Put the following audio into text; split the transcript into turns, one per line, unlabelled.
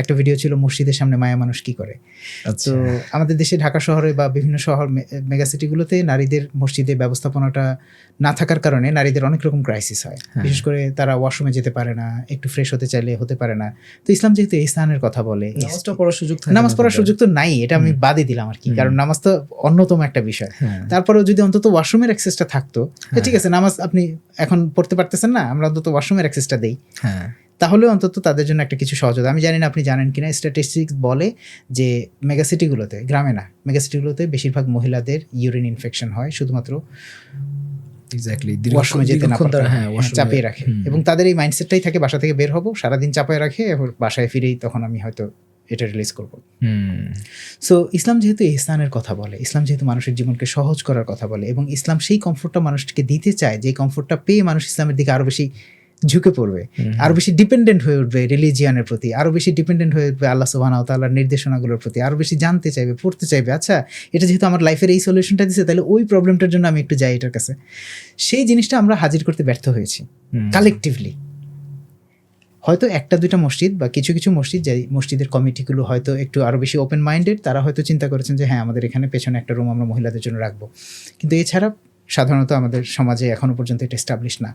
একটা ভিডিও ছিল মসজিদের সামনে মায়া মানুষ কি করে। তো আমাদের দেশে ঢাকা শহরে বা বিভিন্ন শহর মেগাসিটিগুলোতে নারীদের মসজিদে ব্যবস্থাপনাটা না থাকার কারণে নারীদের অনেক রকম ক্রাইসিস হয়। বিশেষ করে তারা ওয়াশরুমে যেতে পারে না, একটু ফ্রেশ হতে চাইলে হতে পারে না। তো ইসলাম যেহেতু এই স্থানের কথা বলে, নামাজ পড়ার সুযোগ তো নাই, এটা আমি বাদই দিলাম আর কি, কারণ নামাজ তো অন্যতম একটা বিষয়। তারপরেও যদি অন্তত ওয়াশরুমের অ্যাক্সেসটা থাকতো, ঠিক আছে নামাজ আপনি এখন পড়তে পারতেছেন না, আমরা অন্তত ওয়াশরুমের অ্যাক্সেসটা দেই, তাহলে অন্তত তাদের জন্য একটা কিছু সহজ হতো। আমি জানি না আপনি জানেন কিনা, স্ট্যাটিস্টিক্স বলে যে মেগাসিটিগুলোতে, গ্রামে না, মেগাসিটিগুলোতে বেশিরভাগ মহিলাদের ইউরিন ইনফেকশন হয় শুধুমাত্র ওয়াশরুমে যেতে না পারলে, চাপিয়ে রাখে। এবং তাদের এই মাইন্ডসেটটাই থাকে বাসা থেকে বের হবো, সারাদিন চাপায় রাখে, এবার বাসায় ফিরেই তখন আমি হয়তো এটা রিলিজ করব। সো ইসলাম যেহেতু ইহসানের কথা বলে, ইসলাম যেহেতু মানুষের জীবনকে সহজ করার কথা বলে, এবং ইসলাম সেই কমফোর্টটা মানুষকে দিতে চায়, যে কমফোর্টটা পেয়ে মানুষ ইসলামের দিকে আরো বেশি ঝুঁকে পড়বে, আরো বেশি ডিপেন্ডেন্ট হয়ে উঠবে রিলিজিয়ানের প্রতি, আরো বেশি ডিপেন্ডেন্ট হয়ে উঠবে আল্লাহ সুবহানাহু ওয়া তাআলার নির্দেশনাগুলোর প্রতি, আরো বেশি জানতে চাইবে, পড়তে চাইবে। আচ্ছা, এটা যেহেতু আমার লাইফের এই সলিউশনটা দিচ্ছে, তাহলে ওই প্রবলেমটার জন্য আমি একটু যাই এটার কাছে। সেই জিনিসটা আমরা হাজির করতে ব্যর্থ হয়েছি কালেকটিভলি। হয়তো একটা দুইটা মসজিদ বা কিছু কিছু মসজিদ, যে মসজিদের কমিটিগুলো হয়তো একটু আরো বেশি ওপেন মাইন্ডেড, তারা হয়তো চিন্তা করেছেন যে হ্যাঁ আমাদের এখানে পেছনে একটা রুম আমরা মহিলাদের জন্য রাখবো, কিন্তু এছাড়া সাধারণত আমাদের সমাজে এখনো পর্যন্ত এটা এস্টাবলিশ না।